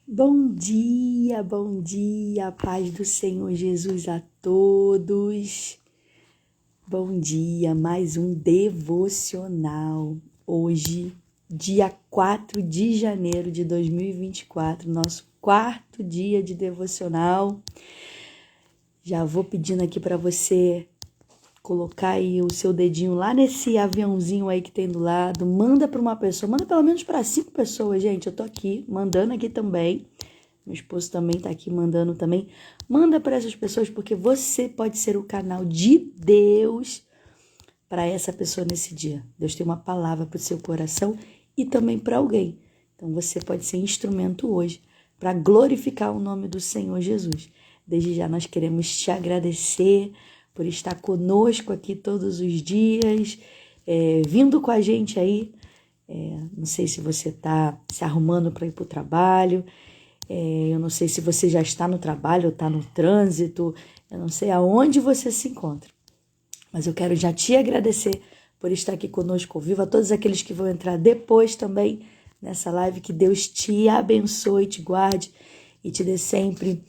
Bom dia, paz do Senhor Jesus a todos. Bom dia, mais um devocional. Hoje, dia 4 de janeiro de 2024, nosso quarto dia de devocional. Já vou pedindo aqui para você colocar aí o seu dedinho lá nesse aviãozinho aí que tem do lado, manda para uma pessoa, manda pelo menos para 5 pessoas, gente, eu tô aqui, mandando aqui também, meu esposo também tá aqui mandando também, manda para essas pessoas porque você pode ser o canal de Deus para essa pessoa nesse dia. Deus tem uma palavra para o seu coração e também para alguém, então você pode ser instrumento hoje para glorificar o nome do Senhor Jesus. Desde já nós queremos te agradecer por estar conosco aqui todos os dias, vindo com a gente aí. Não sei se você está se arrumando para ir para o trabalho, eu não sei se você já está no trabalho ou está no trânsito, eu não sei aonde você se encontra. Mas eu quero já te agradecer por estar aqui conosco ao vivo, a todos aqueles que vão entrar depois também nessa live, que Deus te abençoe, te guarde e te dê sempre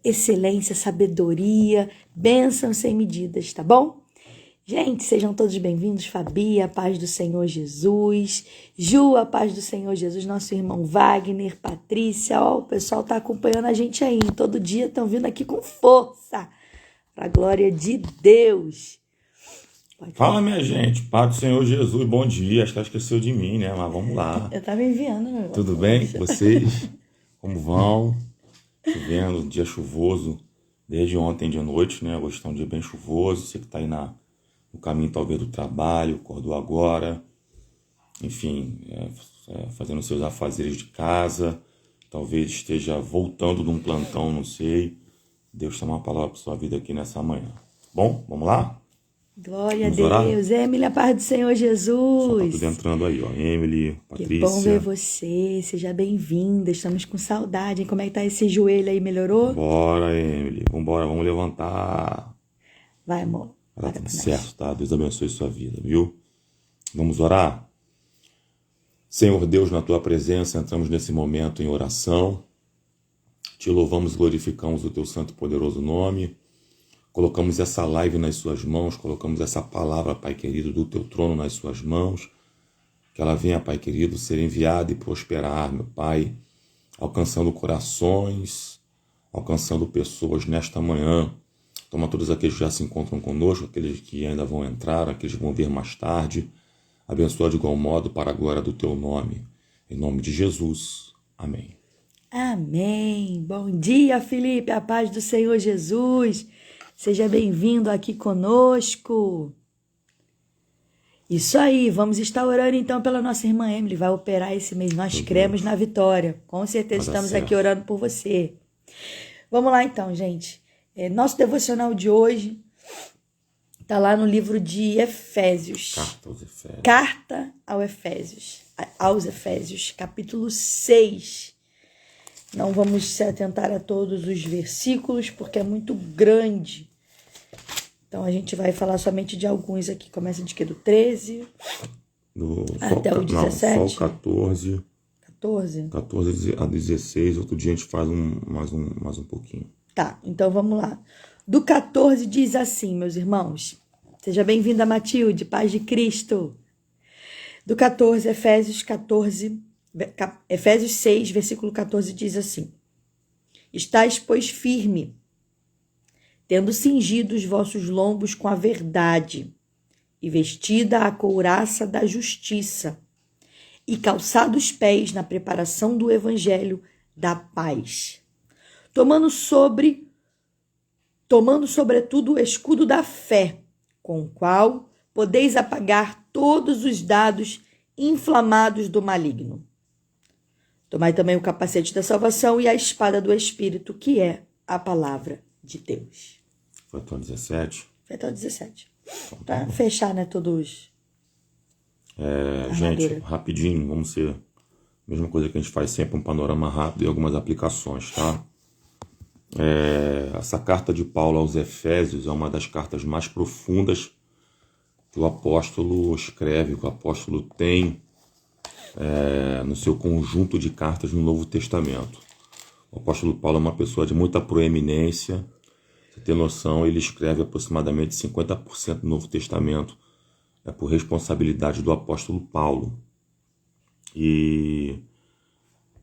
excelência, sabedoria, bênçãos sem medidas, tá bom? Gente, sejam todos bem-vindos. Fabi, a paz do Senhor Jesus. Ju, a paz do Senhor Jesus. Nosso irmão Wagner, Patrícia, o pessoal tá acompanhando a gente aí. Todo dia estão vindo aqui com força, para a glória de Deus. Fala, minha gente, paz do Senhor Jesus, bom dia. Acho que ela esqueceu de mim, né? Mas vamos lá. Eu tava enviando, meu irmão. Tudo bem com vocês? Como vão? Chovendo, dia chuvoso desde ontem de noite, né? Hoje está um dia bem chuvoso. Você que está aí no caminho talvez do trabalho, acordou agora, enfim, fazendo seus afazeres de casa, talvez esteja voltando de um plantão, não sei. Deus tem uma palavra para sua vida aqui nessa manhã. Bom, vamos lá? Glória Vamos a orar? Deus. Emily, a paz do Senhor Jesus. Só tá tudo entrando aí, ó. Emily, Patrícia. Que bom ver você, seja bem-vinda, estamos com saudade, hein? Como é que tá esse joelho aí, melhorou? Bora, Emily, vambora, vamos levantar. Vai, amor. Vai dar tudo certo, tá? Deus abençoe sua vida, viu? Vamos orar? Senhor Deus, na tua presença, entramos nesse momento em oração. Te louvamos e glorificamos o teu santo e poderoso nome. Colocamos essa live nas suas mãos, colocamos essa palavra, Pai querido, do teu trono nas suas mãos. Que ela venha, Pai querido, ser enviada e prosperar, meu Pai, alcançando corações, alcançando pessoas nesta manhã. Toma todos aqueles que já se encontram conosco, aqueles que ainda vão entrar, aqueles que vão vir mais tarde. Abençoa de igual modo para a glória do teu nome. Em nome de Jesus. Amém. Amém. Bom dia, Felipe, a paz do Senhor Jesus. Seja bem-vindo aqui conosco. Isso aí, vamos estar orando então pela nossa irmã Emily, vai operar esse mês, nós cremos na vitória, com certeza estamos aqui orando por você. Vamos lá então, gente, nosso devocional de hoje está lá no livro de Efésios. Carta aos Efésios, capítulo 6. Não vamos se atentar a todos os versículos, porque é muito grande. Então, a gente vai falar somente de alguns aqui. Começa de quê? Do 13 até o 17? Não, só o 14. 14? 14 a 16. Outro dia a gente faz mais um pouquinho. Tá, então vamos lá. Do 14 diz assim, meus irmãos. Seja bem-vinda, Matilde, paz de Cristo. Do 14, Efésios 6, versículo 14 diz assim: Estais, pois, firme, tendo cingido os vossos lombos com a verdade, e vestida a couraça da justiça, e calçado os pés na preparação do evangelho da paz, tomando sobretudo o escudo da fé, com o qual podeis apagar todos os dados inflamados do maligno. Tomai também o capacete da salvação e a espada do Espírito, que é a palavra de Deus. Foi até o 17? Foi até o 17. Para fechar, né, todos. Gente, rapidinho, vamos ser... Mesma coisa que a gente faz sempre, um panorama rápido e algumas aplicações, tá? Essa carta de Paulo aos Efésios é uma das cartas mais profundas que o apóstolo escreve, que o apóstolo tem no seu conjunto de cartas no Novo Testamento. O apóstolo Paulo é uma pessoa de muita proeminência. Você tem noção, ele escreve aproximadamente 50% do Novo Testamento por responsabilidade do apóstolo Paulo. E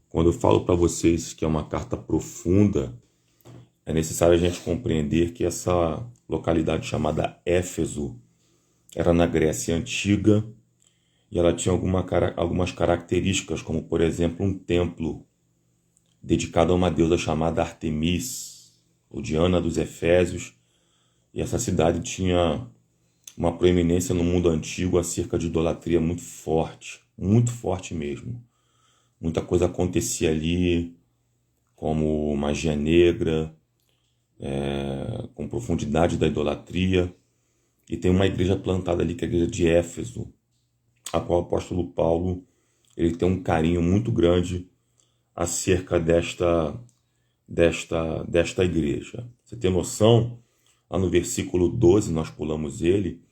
quando eu falo para vocês que é uma carta profunda, é necessário a gente compreender que essa localidade chamada Éfeso era na Grécia Antiga e ela tinha algumas características, como por exemplo um templo dedicado a uma deusa chamada Artemis, ou Diana dos Efésios, e essa cidade tinha uma proeminência no mundo antigo acerca de idolatria muito forte mesmo. Muita coisa acontecia ali, como magia negra, com profundidade da idolatria. E tem uma igreja plantada ali, que é a igreja de Éfeso, a qual o apóstolo Paulo ele tem um carinho muito grande acerca desta igreja. Você tem noção? Lá no versículo 12, nós pulamos ele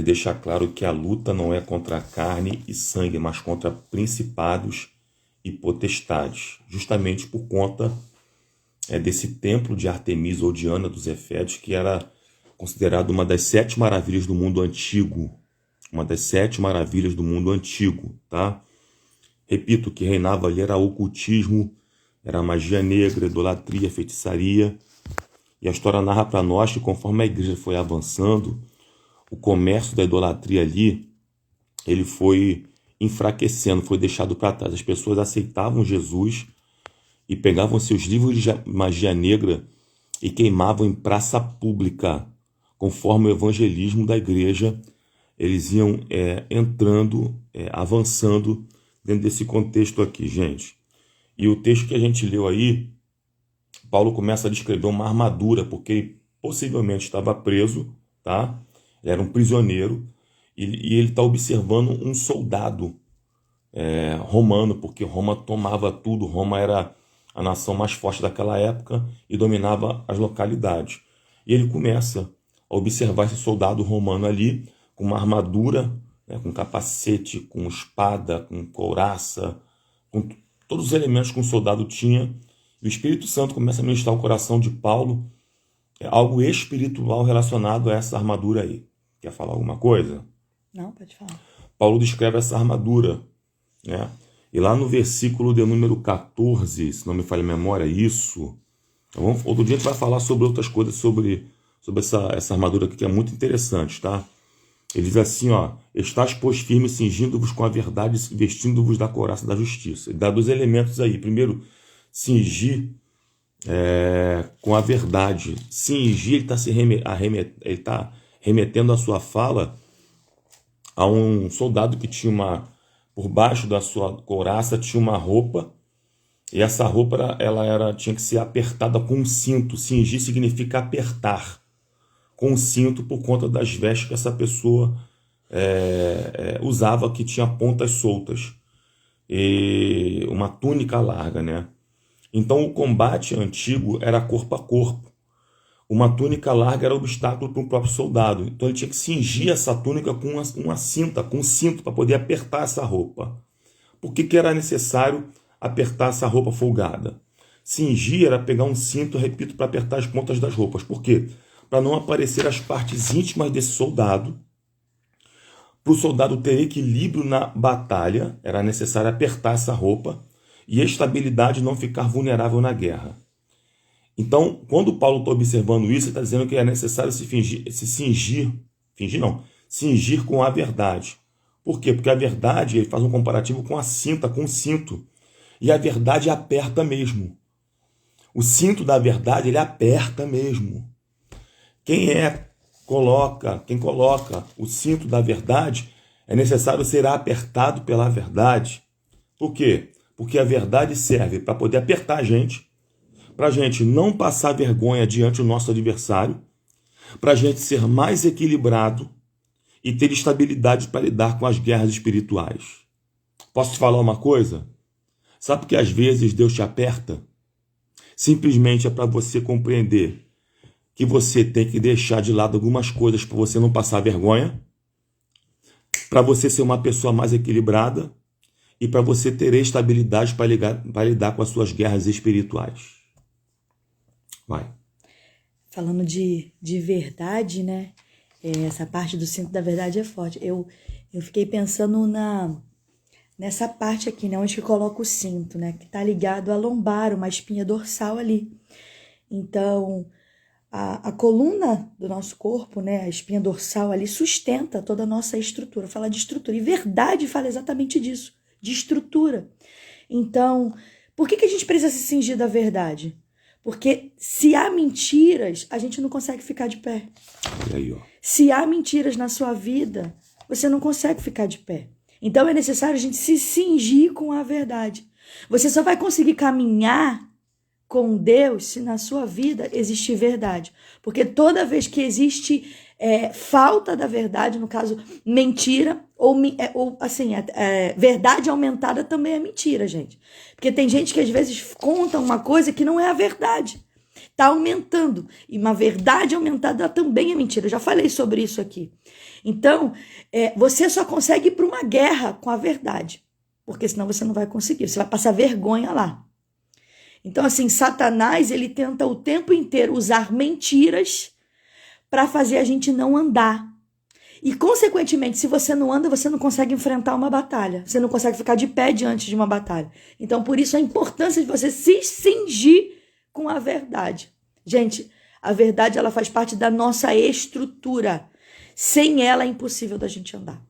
deixa claro que a luta não é contra carne e sangue, mas contra principados e potestades, justamente por conta desse templo de Artemis ou Diana dos Efésios, que era considerado uma das 7 maravilhas do mundo antigo. Uma das 7 maravilhas do mundo antigo, tá? Repito, o que reinava ali era ocultismo, era magia negra, idolatria, feitiçaria. E a história narra para nós que conforme a igreja foi avançando, o comércio da idolatria ali, ele foi enfraquecendo, foi deixado para trás. As pessoas aceitavam Jesus e pegavam seus livros de magia negra e queimavam em praça pública, conforme o evangelismo da igreja. Eles iam entrando, avançando dentro desse contexto aqui, gente. E o texto que a gente leu aí, Paulo começa a descrever uma armadura, porque ele possivelmente estava preso, tá? Ele era um prisioneiro, e ele está observando um soldado romano, porque Roma tomava tudo. Roma era a nação mais forte daquela época e dominava as localidades. E ele começa a observar esse soldado romano ali, com uma armadura, com capacete, com espada, com couraça, com todos os elementos que um soldado tinha. E o Espírito Santo começa a ministrar o coração de Paulo, algo espiritual relacionado a essa armadura aí. Quer falar alguma coisa? Não, pode falar. Paulo descreve essa armadura, né? E lá no versículo de número 14, se não me falha a memória, isso. Outro dia a gente vai falar sobre outras coisas, sobre essa armadura aqui, que é muito interessante, tá? Ele diz assim, ó: estáis, pois, firmes, cingindo-vos com a verdade, vestindo-vos da couraça da justiça. Ele dá 2 elementos aí. Primeiro, cingir com a verdade. Cingir, ele está remetendo a sua fala a um soldado que tinha por baixo da sua couraça tinha uma roupa, e essa roupa tinha que ser apertada com um cinto. Cingir significa apertar com um cinto, por conta das vestes que essa pessoa usava, que tinha pontas soltas, e uma túnica larga, né? Então o combate antigo era corpo a corpo. Uma túnica larga era obstáculo para o próprio soldado. Então ele tinha que cingir essa túnica com uma cinta, com um cinto, para poder apertar essa roupa. Por que era necessário apertar essa roupa folgada? Cingir era pegar um cinto, repito, para apertar as pontas das roupas. Por quê? Para não aparecer as partes íntimas desse soldado. Para o soldado ter equilíbrio na batalha, era necessário apertar essa roupa e estabilidade, não ficar vulnerável na guerra. Então, quando Paulo está observando isso, ele está dizendo que é necessário cingir com a verdade. Por quê? Porque a verdade, ele faz um comparativo com a cinta, com o cinto. E a verdade aperta mesmo. O cinto da verdade, ele aperta mesmo. Quem coloca o cinto da verdade, é necessário ser apertado pela verdade. Por quê? Porque a verdade serve para poder apertar a gente, para a gente não passar vergonha diante do nosso adversário, para a gente ser mais equilibrado e ter estabilidade para lidar com as guerras espirituais. Posso te falar uma coisa? Sabe que às vezes Deus te aperta? Simplesmente é para você compreender que você tem que deixar de lado algumas coisas para você não passar vergonha, para você ser uma pessoa mais equilibrada e para você ter estabilidade para lidar com as suas guerras espirituais. Vai. Falando de verdade, né? Essa parte do cinto da verdade é forte. Eu fiquei pensando nessa parte aqui, né? Onde que coloca o cinto, né? Que tá ligado à lombar, uma espinha dorsal ali. Então, a coluna do nosso corpo, né? A espinha dorsal ali sustenta toda a nossa estrutura. Fala de estrutura. E verdade fala exatamente disso. De estrutura. Então, por que a gente precisa se cingir da verdade? Porque se há mentiras, a gente não consegue ficar de pé. E aí, ó. Se há mentiras na sua vida, você não consegue ficar de pé. Então é necessário a gente se cingir com a verdade. Você só vai conseguir caminhar com Deus se na sua vida existir verdade. Porque toda vez que existe falta da verdade, no caso, mentira, ou assim, verdade aumentada também é mentira, gente. Porque tem gente que às vezes conta uma coisa que não é a verdade. Está aumentando. E uma verdade aumentada também é mentira. Eu já falei sobre isso aqui. Então, você só consegue ir para uma guerra com a verdade. Porque senão você não vai conseguir. Você vai passar vergonha lá. Então, assim, Satanás, ele tenta o tempo inteiro usar mentiras para fazer a gente não andar. E, consequentemente, se você não anda, você não consegue enfrentar uma batalha. Você não consegue ficar de pé diante de uma batalha. Então, por isso, a importância de você se cingir com a verdade. Gente, a verdade, ela faz parte da nossa estrutura. Sem ela, é impossível da gente andar.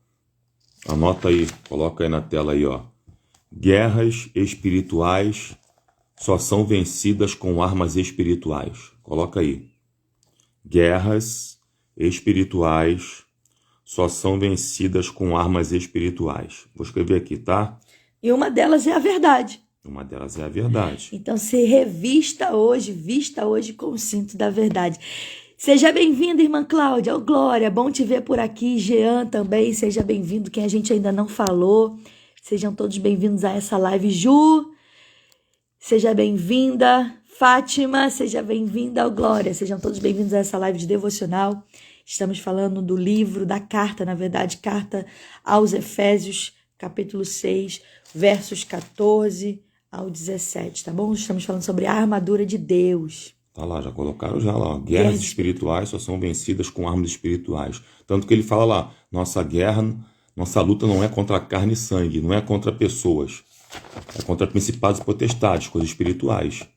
Anota aí, coloca aí na tela aí, ó. Guerras espirituais só são vencidas com armas espirituais. Coloca aí. Guerras espirituais só são vencidas com armas espirituais. Vou escrever aqui, tá? E uma delas é a verdade. Uma delas é a verdade. Então, vista hoje com o cinto da verdade. Seja bem-vinda, irmã Cláudia. Oh, Glória, bom te ver por aqui. Jean também, seja bem-vindo. Quem a gente ainda não falou, sejam todos bem-vindos a essa live. Ju, seja bem-vinda. Fátima, seja bem-vinda. Oh, Glória, sejam todos bem-vindos a essa live de devocional. Estamos falando do livro, da carta, na verdade, carta aos Efésios, capítulo 6, versos 14 ao 17, tá bom? Estamos falando sobre a armadura de Deus. Tá lá, já colocaram já lá. Ó. Guerras espirituais só são vencidas com armas espirituais. Tanto que ele fala lá, nossa guerra, nossa luta não é contra carne e sangue, não é contra pessoas. É contra principados e potestades, coisas espirituais.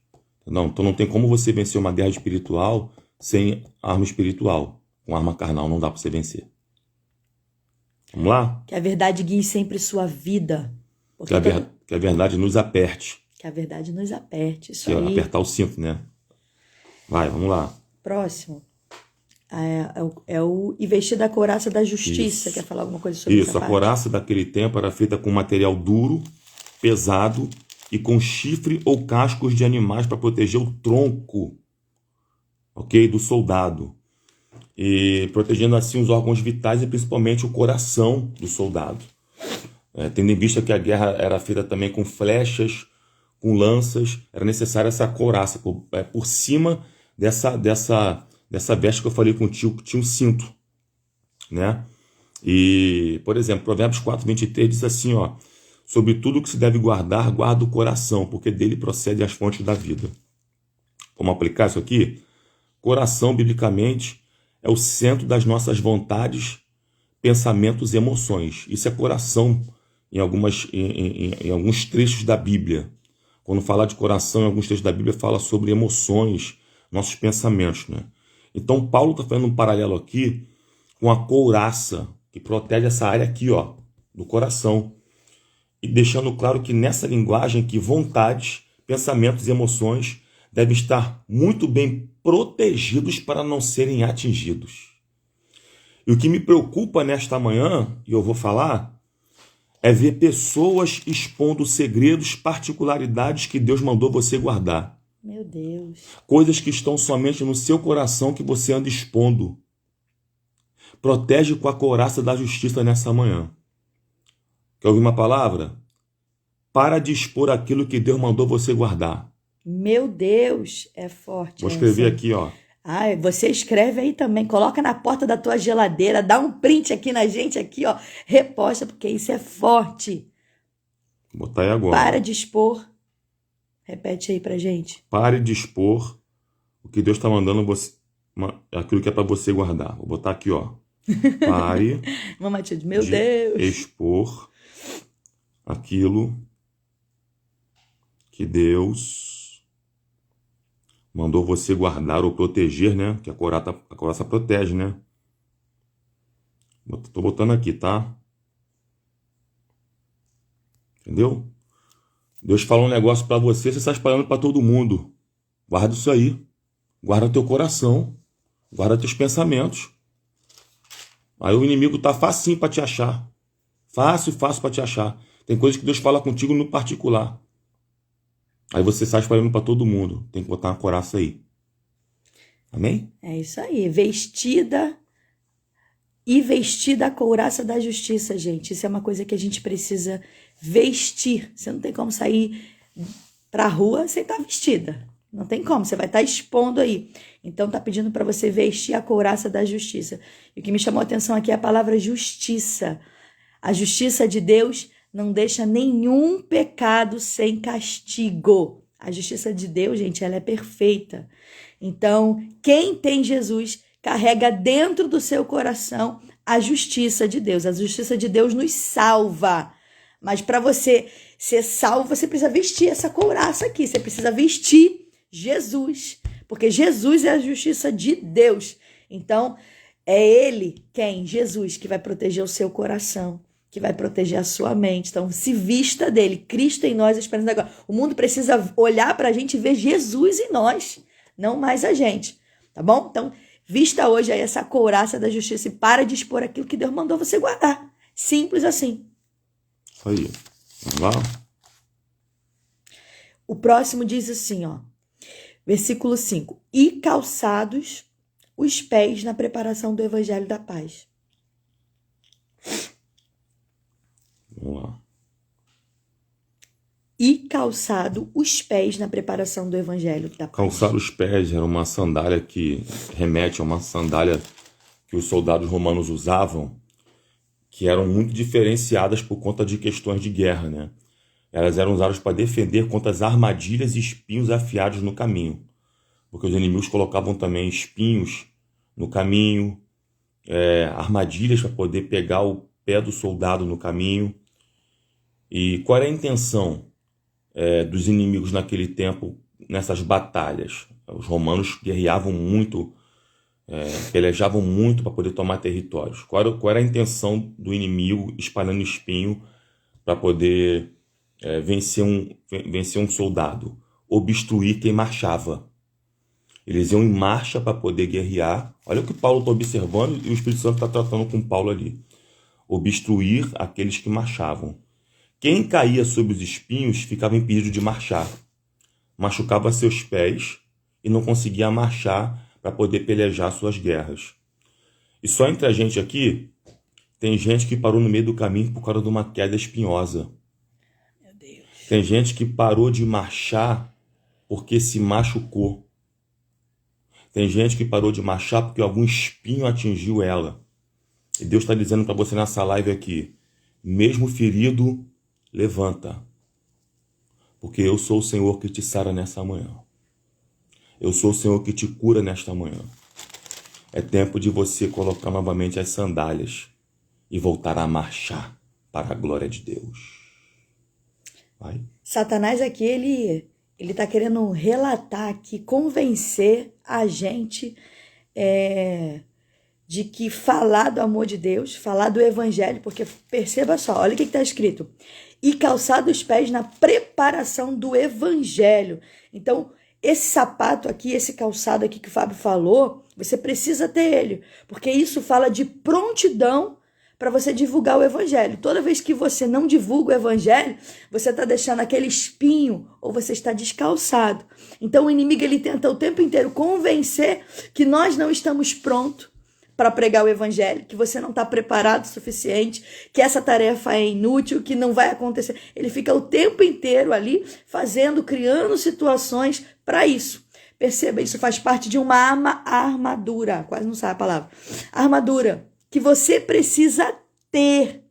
Não, então não tem como você vencer uma guerra espiritual sem arma espiritual. Com arma carnal não dá para você vencer. Vamos lá? Que a verdade guie sempre sua vida. Que a verdade nos aperte. Que a verdade nos aperte. Isso que aí. Apertar o cinto, né? Vai, vamos lá. Próximo. E vestir da couraça da justiça. Quer falar alguma coisa sobre isso? Isso, a couraça daquele tempo era feita com material duro, pesado e com chifre ou cascos de animais para proteger o tronco, ok, do soldado. E protegendo assim os órgãos vitais e principalmente o coração do soldado. Tendo em vista que a guerra era feita também com flechas, com lanças, era necessária essa couraça por cima dessa veste que eu falei contigo, que tinha um cinto, né? E, por exemplo, Provérbios 4:23 diz assim, ó, sobre tudo que se deve guardar, guarda o coração, porque dele procedem as fontes da vida. Vamos aplicar isso aqui? Coração, biblicamente, é o centro das nossas vontades, pensamentos e emoções. Isso é coração em alguns trechos da Bíblia. Quando fala de coração, em alguns trechos da Bíblia, fala sobre emoções, nossos pensamentos, né? Então, Paulo está fazendo um paralelo aqui com a couraça, que protege essa área aqui, ó, do coração. E deixando claro que nessa linguagem que vontades, pensamentos e emoções devem estar muito bem protegidos para não serem atingidos. E o que me preocupa nesta manhã, e eu vou falar, é ver pessoas expondo segredos, particularidades que Deus mandou você guardar. Meu Deus. Coisas que estão somente no seu coração que você anda expondo. Protege com a couraça da justiça nessa manhã. Quer ouvir uma palavra? Para de expor aquilo que Deus mandou você guardar. Meu Deus, é forte. Vou escrever aqui, ó. Você escreve aí também, coloca na porta da tua geladeira, dá um print aqui na gente, aqui, ó, reposta, porque isso é forte. Vou botar aí agora. Para de expor. Repete aí pra gente. Pare de expor o que Deus está mandando você, aquilo que é para você guardar. Vou botar aqui, ó. Pare Matilde, meu de Deus. expor aquilo que Deus mandou você guardar ou proteger, né? Que a couraça protege, né? Tô botando aqui, tá? Entendeu? Deus fala um negócio para você está espalhando para todo mundo. Guarda isso aí. Guarda teu coração. Guarda teus pensamentos. Aí o inimigo tá facinho para te achar. Fácil para te achar. Tem coisas que Deus fala contigo no particular. Aí você sai espalhando para todo mundo. Tem que botar uma couraça aí. Amém? É isso aí. Vestida a couraça da justiça, gente. Isso é uma coisa que a gente precisa vestir. Você não tem como sair pra rua sem estar vestida. Não tem como, você vai estar expondo aí. Então tá pedindo para você vestir a couraça da justiça. E o que me chamou a atenção aqui é a palavra justiça. A justiça de Deus não deixa nenhum pecado sem castigo. A justiça de Deus, gente, ela é perfeita. Então, quem tem Jesus carrega dentro do seu coração a justiça de Deus. A justiça de Deus nos salva. Mas para você ser salvo, você precisa vestir essa couraça aqui. Você precisa vestir Jesus. Porque Jesus é a justiça de Deus. Então, é Ele, quem? Jesus, que vai proteger o seu coração, que vai proteger a sua mente. Então, se vista dele. Cristo em nós, a esperança agora. O mundo precisa olhar para a gente e ver Jesus em nós, não mais a gente. Tá bom? Então, vista hoje aí essa couraça da justiça e para de expor aquilo que Deus mandou você guardar. Simples assim. Isso aí. Vamos lá? O próximo diz assim, ó. Versículo 5. E calçados os pés na preparação do evangelho da paz. Vamos lá. E calçado os pés na preparação do evangelho da paz. Calçar os pés era uma sandália que remete a uma sandália que os soldados romanos usavam, que eram muito diferenciadas por conta de questões de guerra, né? Elas eram usadas para defender contra as armadilhas e espinhos afiados no caminho. Porque os inimigos colocavam também espinhos no caminho, armadilhas para poder pegar o pé do soldado no caminho. E qual era a intenção dos inimigos naquele tempo nessas batalhas? Os romanos guerreavam muito, pelejavam muito para poder tomar territórios. Qual era a intenção do inimigo espalhando espinho para poder vencer um soldado? Obstruir quem marchava. Eles iam em marcha para poder guerrear. Olha o que Paulo está observando e o Espírito Santo está tratando com Paulo ali. Obstruir aqueles que marchavam. Quem caía sob os espinhos ficava impedido de marchar. Machucava seus pés e não conseguia marchar para poder pelejar suas guerras. E só entre a gente aqui, tem gente que parou no meio do caminho por causa de uma queda espinhosa. Meu Deus. Tem gente que parou de marchar porque se machucou. Tem gente que parou de marchar porque algum espinho atingiu ela. E Deus está dizendo para você nessa live aqui, mesmo ferido, levanta. Porque eu sou o Senhor que te sara nessa manhã. Eu sou o Senhor que te cura nesta manhã. É tempo de você colocar novamente as sandálias e voltar a marchar para a glória de Deus. Vai. Satanás aqui, ele tá querendo relatar aqui, convencer a gente de que falar do amor de Deus, falar do evangelho, porque perceba só, olha o que está escrito. E calçar os pés na preparação do evangelho. Então, esse sapato aqui, esse calçado aqui que o Fábio falou, você precisa ter ele, porque isso fala de prontidão para você divulgar o evangelho. Toda vez que você não divulga o evangelho, você está deixando aquele espinho ou você está descalçado. Então o inimigo ele tenta o tempo inteiro convencer que nós não estamos prontos para pregar o evangelho, que você não está preparado o suficiente, que essa tarefa é inútil, que não vai acontecer. Ele fica o tempo inteiro ali criando situações para isso. Perceba, isso faz parte de uma armadura, quase não sabe a palavra. Armadura que você precisa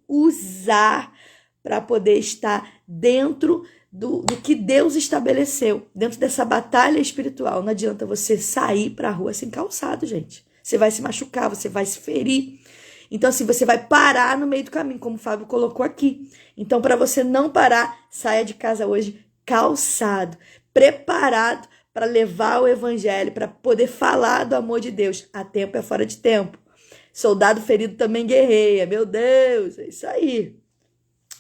usar para poder estar dentro do que Deus estabeleceu, dentro dessa batalha espiritual. Não adianta você sair para a rua sem calçado, gente. Você vai se machucar, você vai se ferir. Então, assim, você vai parar no meio do caminho, como o Fábio colocou aqui. Então, para você não parar, saia de casa hoje calçado, preparado para levar o evangelho, para poder falar do amor de Deus. A tempo é fora de tempo. Soldado ferido também guerreia. Meu Deus, é isso aí.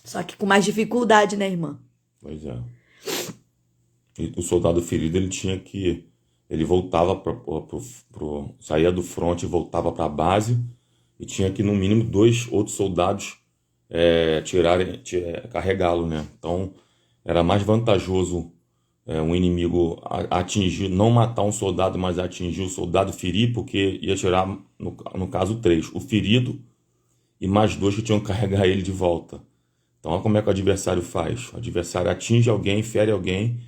Só que com mais dificuldade, né, irmã? Pois é. E o soldado ferido, ele voltava saía do fronte e voltava para a base, e tinha que, no mínimo, 2 outros soldados carregá-lo, né? Então, era mais vantajoso um inimigo atingir, não matar um soldado, mas atingir o soldado, ferir, porque ia tirar, no caso, 3. O ferido e mais 2 que tinham que carregar ele de volta. Então, olha como é que o adversário faz. O adversário atinge alguém, fere alguém,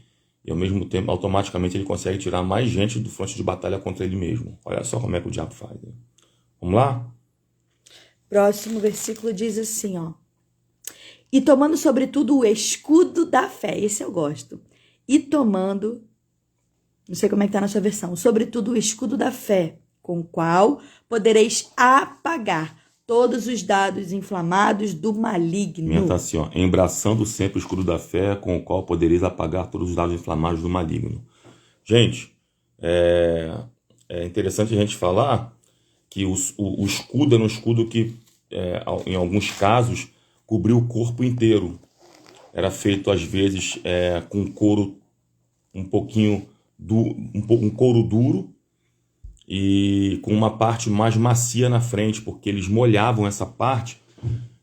e ao mesmo tempo, automaticamente, ele consegue tirar mais gente do fronte de batalha contra ele mesmo. Olha só como é que o diabo faz, né? Vamos lá? Próximo versículo diz assim, ó. E tomando sobretudo o escudo da fé. Esse eu gosto. E tomando, não sei como é que tá na sua versão, sobretudo o escudo da fé, com o qual podereis apagar todos os dados inflamados do maligno. Minha tá assim, ó. Embraçando sempre o escudo da fé, com o qual podereis apagar todos os dados inflamados do maligno. Gente, é interessante a gente falar que o escudo era um escudo que, em alguns casos, cobriu o corpo inteiro. Era feito, às vezes, com couro um pouquinho, um couro duro, e com uma parte mais macia na frente, porque eles molhavam essa parte,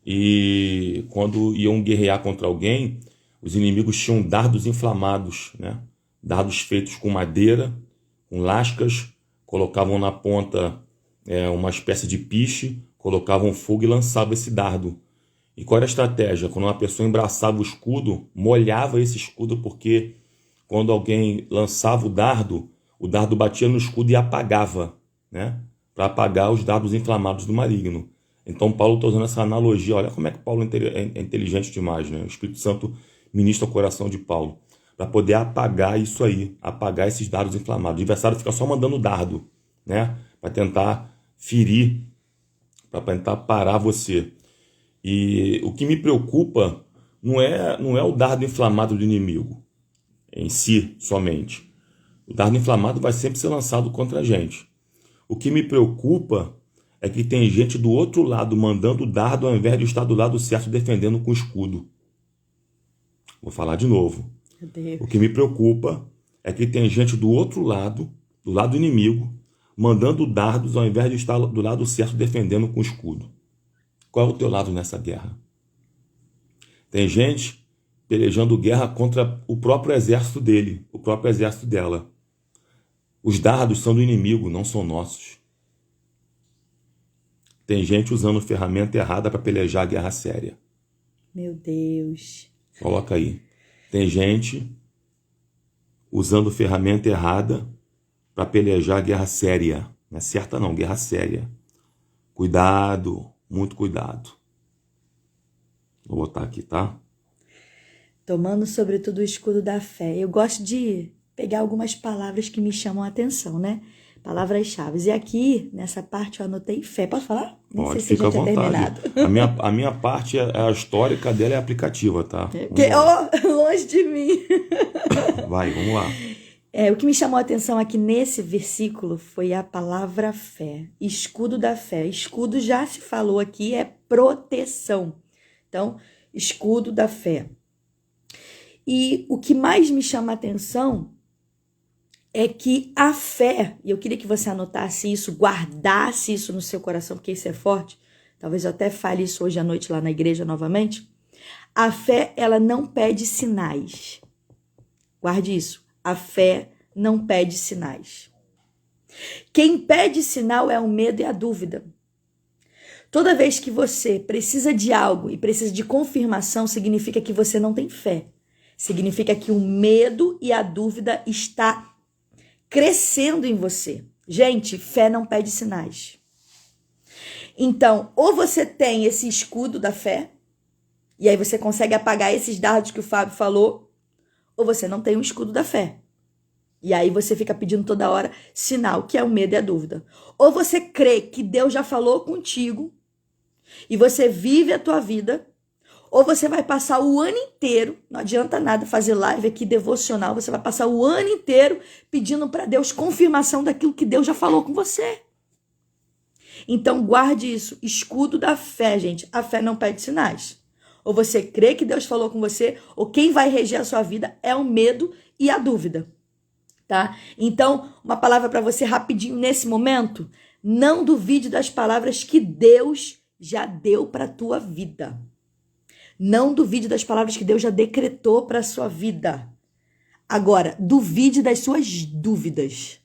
e quando iam guerrear contra alguém, os inimigos tinham dardos inflamados, né? Dardos feitos com madeira, com lascas, colocavam na ponta uma espécie de piche, colocavam fogo e lançavam esse dardo. E qual era a estratégia? Quando uma pessoa embraçava o escudo, molhava esse escudo, porque quando alguém lançava o dardo batia no escudo e apagava, né? Para apagar os dardos inflamados do maligno. Então Paulo está usando essa analogia. Olha como é que Paulo é inteligente demais, né? O Espírito Santo ministra o coração de Paulo para poder apagar isso aí, apagar esses dardos inflamados. O adversário fica só mandando dardo, né? Para tentar ferir, para tentar parar você. E o que me preocupa não é o dardo inflamado do inimigo em si somente. O dardo inflamado vai sempre ser lançado contra a gente. O que me preocupa é que tem gente do outro lado mandando dardo ao invés de estar do lado certo defendendo com escudo. Vou falar de novo. O que me preocupa é que tem gente do outro lado, do lado inimigo, mandando dardos ao invés de estar do lado certo defendendo com escudo. Qual é o teu lado nessa guerra? Tem gente pelejando guerra contra o próprio exército dele, o próprio exército dela. Os dardos são do inimigo, não são nossos. Tem gente usando ferramenta errada para pelejar a guerra séria. Meu Deus. Coloca aí. Tem gente usando ferramenta errada para pelejar a guerra séria. Não é certa não, guerra séria. Cuidado, muito cuidado. Vou botar aqui, tá? Tomando sobretudo o escudo da fé. Eu gosto de pegar algumas palavras que me chamam a atenção, né? Palavras-chave. E aqui, nessa parte, eu anotei fé. Posso falar? Nem Pode, sei se fica à já tinha vontade. terminado. A minha parte, a histórica dela é aplicativa, tá? Longe de mim. Vai, vamos lá. O que me chamou a atenção aqui nesse versículo foi a palavra fé. Escudo da fé. Escudo, já se falou aqui, é proteção. Então, escudo da fé. E o que mais me chama a atenção é que a fé, e eu queria que você anotasse isso, guardasse isso no seu coração, porque isso é forte. Talvez eu até fale isso hoje à noite lá na igreja novamente. A fé, ela não pede sinais. Guarde isso. A fé não pede sinais. Quem pede sinal é o medo e a dúvida. Toda vez que você precisa de algo e precisa de confirmação, significa que você não tem fé. Significa que o medo e a dúvida está crescendo em você. Gente, fé não pede sinais. Então, ou você tem esse escudo da fé, E aí você consegue apagar esses dardos que o Fábio falou, ou você não tem um escudo da fé. E aí você fica pedindo toda hora sinal, que é o medo e a dúvida. Ou você crê que Deus já falou contigo e você vive a tua vida, ou você vai passar o ano inteiro, não adianta nada fazer live aqui devocional, você vai passar o ano inteiro pedindo para Deus confirmação daquilo que Deus já falou com você. Então guarde isso, escudo da fé, gente. A fé não pede sinais. Ou você crê que Deus falou com você, ou quem vai reger a sua vida é o medo e a dúvida. Tá? Então, uma palavra para você rapidinho nesse momento: não duvide das palavras que Deus já deu para a tua vida. Não duvide das palavras que Deus já decretou para a sua vida. Agora, duvide das suas dúvidas.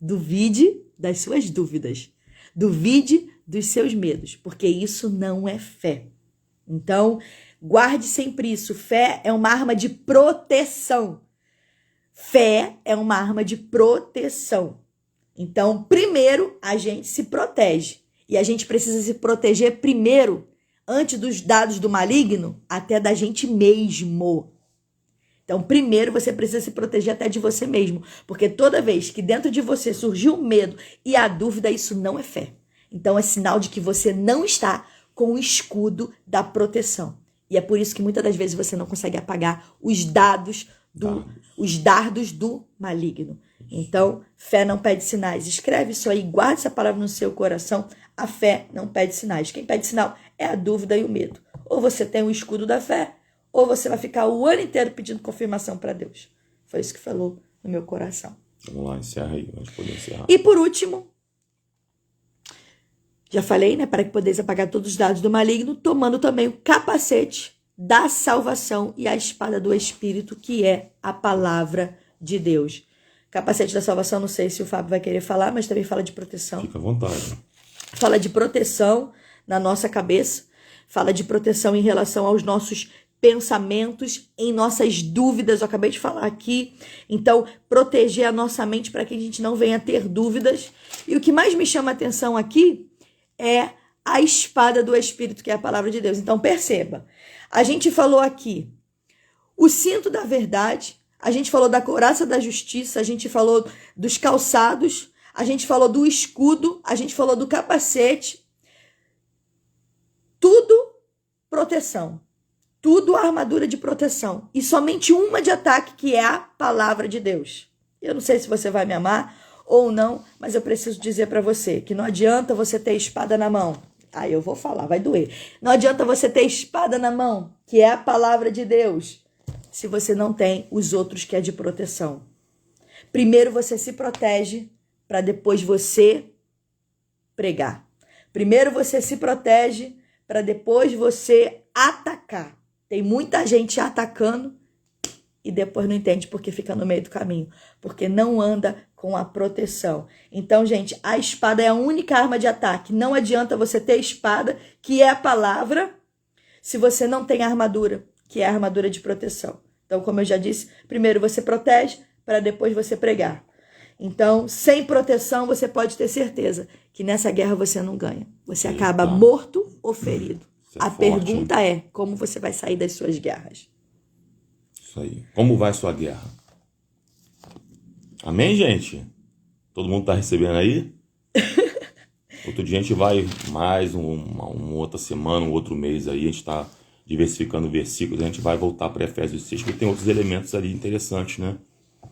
Duvide das suas dúvidas. Duvide dos seus medos, porque isso não é fé. Então, guarde sempre isso. Fé é uma arma de proteção. Fé é uma arma de proteção. Então, primeiro, a gente se protege. E a gente precisa se proteger primeiro, antes dos dados do maligno, até da gente mesmo. Então, primeiro, você precisa se proteger até de você mesmo. Porque toda vez que dentro de você surgiu o medo e a dúvida, isso não é fé. Então, é sinal de que você não está com o escudo da proteção. E é por isso que muitas das vezes você não consegue apagar os dardos do maligno. Então, fé não pede sinais. Escreve isso aí, guarde essa palavra no seu coração. A fé não pede sinais. Quem pede sinal é a dúvida e o medo. Ou você tem o escudo da fé, ou você vai ficar o ano inteiro pedindo confirmação para Deus. Foi isso que falou no meu coração. Vamos lá, encerra aí. Vamos poder encerrar. E por último, já falei, né? Para que podeis apagar todos os dados do maligno, tomando também o capacete da salvação e a espada do Espírito, que é a palavra de Deus. Capacete da salvação, não sei se o Fábio vai querer falar, mas também fala de proteção. Fica à vontade. Fala de proteção na nossa cabeça, fala de proteção em relação aos nossos pensamentos, em nossas dúvidas, eu acabei de falar aqui. Então, proteger a nossa mente para que a gente não venha ter dúvidas. E o que mais me chama a atenção aqui é a espada do Espírito, que é a palavra de Deus. Então, perceba, a gente falou aqui o cinto da verdade, a gente falou da couraça da justiça, a gente falou dos calçados, a gente falou do escudo, a gente falou do capacete. Tudo proteção. Tudo armadura de proteção. E somente uma de ataque, que é a palavra de Deus. Eu não sei se você vai me amar ou não, mas eu preciso dizer para você que não adianta você ter espada na mão. Aí eu vou falar, vai doer. Não adianta você ter espada na mão, que é a palavra de Deus, se você não tem os outros que é de proteção. Primeiro você se protege para depois você pregar. Primeiro você se protege para depois você atacar. Tem muita gente atacando e depois não entende porque fica no meio do caminho, porque não anda com a proteção. Então, gente, a espada é a única arma de ataque. Não adianta você ter espada, que é a palavra, se você não tem armadura, que é a armadura de proteção. Então, como eu já disse, primeiro você protege para depois você pregar. Então, sem proteção, você pode ter certeza que nessa guerra você não ganha. Você acaba morto ou ferido. A pergunta é, como você vai sair das suas guerras? Isso aí. Como vai sua guerra? Amém, gente? Todo mundo tá recebendo aí? Outro dia a gente vai mais uma outra semana, um outro mês aí, a gente tá diversificando versículos, a gente vai voltar para Efésios 6, porque tem outros elementos ali interessantes, né?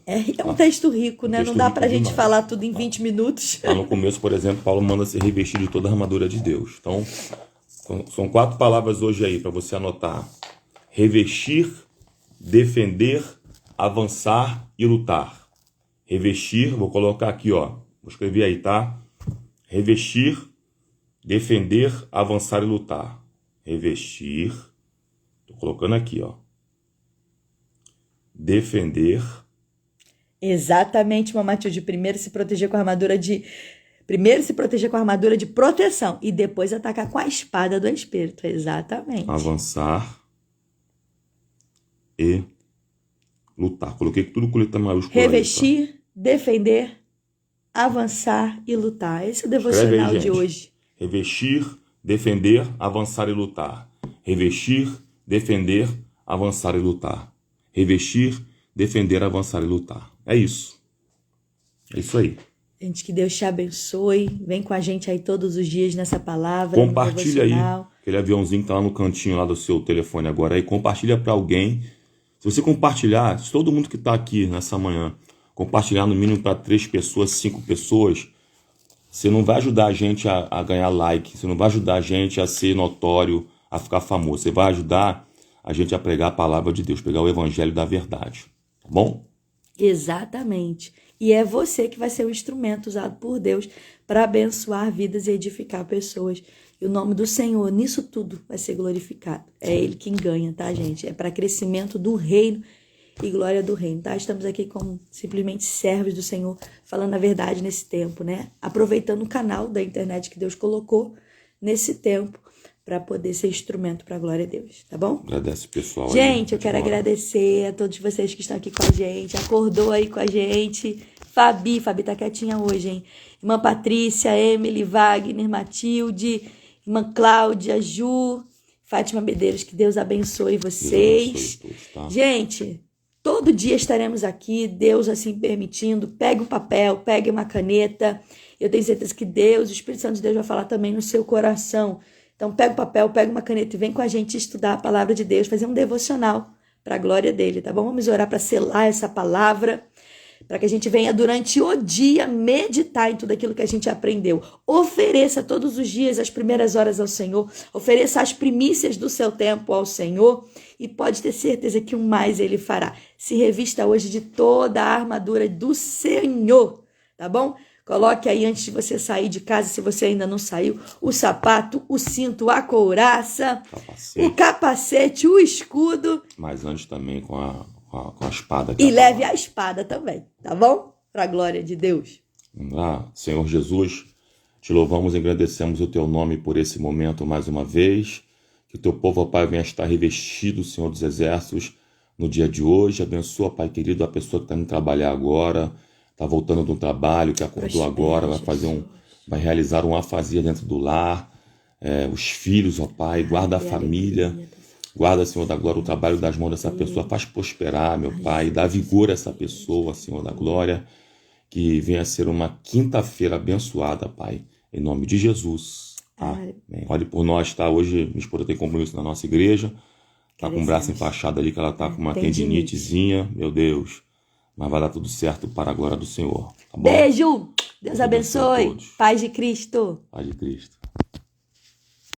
É um texto rico, né? Não dá pra gente falar tudo em 20 minutos. Lá no começo, por exemplo, Paulo manda se revestir de toda a armadura de Deus. Então, são 4 palavras hoje aí para você anotar: revestir, defender, avançar e lutar. Revestir, vou colocar aqui, ó. Vou escrever aí, tá? Revestir, defender, avançar e lutar. Revestir, tô colocando aqui, ó. Defender. Exatamente, Matilde. Primeiro se proteger com a armadura de proteção e depois atacar com a espada do Espírito. Exatamente. Avançar e lutar. Coloquei tudo com letra maiúscula. Revestir, aí, tá? Defender, avançar e lutar. Esse é o devocional aí, de hoje. Revestir, defender, avançar e lutar. Revestir, defender, avançar e lutar. Revestir, defender, avançar e lutar. É isso. É isso aí. Gente, que Deus te abençoe. Vem com a gente aí todos os dias nessa palavra. Compartilha aí aquele aviãozinho que tá lá no cantinho lá do seu telefone agora aí. Compartilha para alguém. Se você compartilhar, se todo mundo que tá aqui nessa manhã compartilhar no mínimo para 3 pessoas, 5 pessoas, você não vai ajudar a gente a ganhar like. Você não vai ajudar a gente a ser notório, a ficar famoso. Você vai ajudar a gente a pregar a palavra de Deus, pegar o evangelho da verdade. Tá bom? Exatamente. E é você que vai ser o instrumento usado por Deus para abençoar vidas e edificar pessoas. E o nome do Senhor, nisso tudo, vai ser glorificado. É Ele quem ganha, tá, gente? É para crescimento do reino e glória do reino, tá? Estamos aqui como simplesmente servos do Senhor, falando a verdade nesse tempo, né? Aproveitando o canal da internet que Deus colocou nesse tempo para poder ser instrumento para a glória de Deus, tá bom? Agradece o pessoal. Gente, eu quero agradecer a todos vocês que estão aqui com a gente, acordou aí com a gente. Fabi tá quietinha hoje, hein? Irmã Patrícia, Emily, Wagner, Matilde, irmã Cláudia, Ju, Fátima Medeiros, que Deus abençoe vocês. Deus abençoe todos, tá? Gente, todo dia estaremos aqui, Deus assim permitindo. Pegue um papel, pegue uma caneta. Eu tenho certeza que Deus, o Espírito Santo de Deus vai falar também no seu coração. Então pega o papel, pega uma caneta e vem com a gente estudar a palavra de Deus, fazer um devocional para a glória dele, tá bom? Vamos orar para selar essa palavra, para que a gente venha durante o dia meditar em tudo aquilo que a gente aprendeu. Ofereça todos os dias as primeiras horas ao Senhor, ofereça as primícias do seu tempo ao Senhor e pode ter certeza que o mais ele fará. Se revista hoje de toda a armadura do Senhor, tá bom? Coloque aí antes de você sair de casa, se você ainda não saiu, o sapato, o cinto, a couraça, o capacete, o escudo. Mas antes também com a espada. E leve a espada também, tá bom? Para a glória de Deus. Vamos lá. Senhor Jesus, te louvamos e agradecemos o teu nome por esse momento mais uma vez. Que o teu povo, ó Pai, venha estar revestido, Senhor dos Exércitos, no dia de hoje. Abençoa, Pai querido, a pessoa que está indo trabalhar agora, está voltando do trabalho, que acordou agora, vai realizar uma afasia dentro do lar. Os filhos, ó Pai, guarda a família. Guarda, Senhor da glória, o trabalho das mãos dessa pessoa. Faz prosperar, meu Pai. Dá vigor a essa pessoa, Senhor da glória. Que venha a ser uma quinta-feira abençoada, Pai. Em nome de Jesus. Amém. Olhe por nós, tá? Hoje minha esposa tem compromisso na nossa igreja. Tá com o braço enfaixado ali, que ela tá com uma tendinitezinha. Meu Deus. Mas vai dar tudo certo para a glória do Senhor. Tá bom? Beijo! Deus abençoe. Paz de Cristo. Paz de Cristo.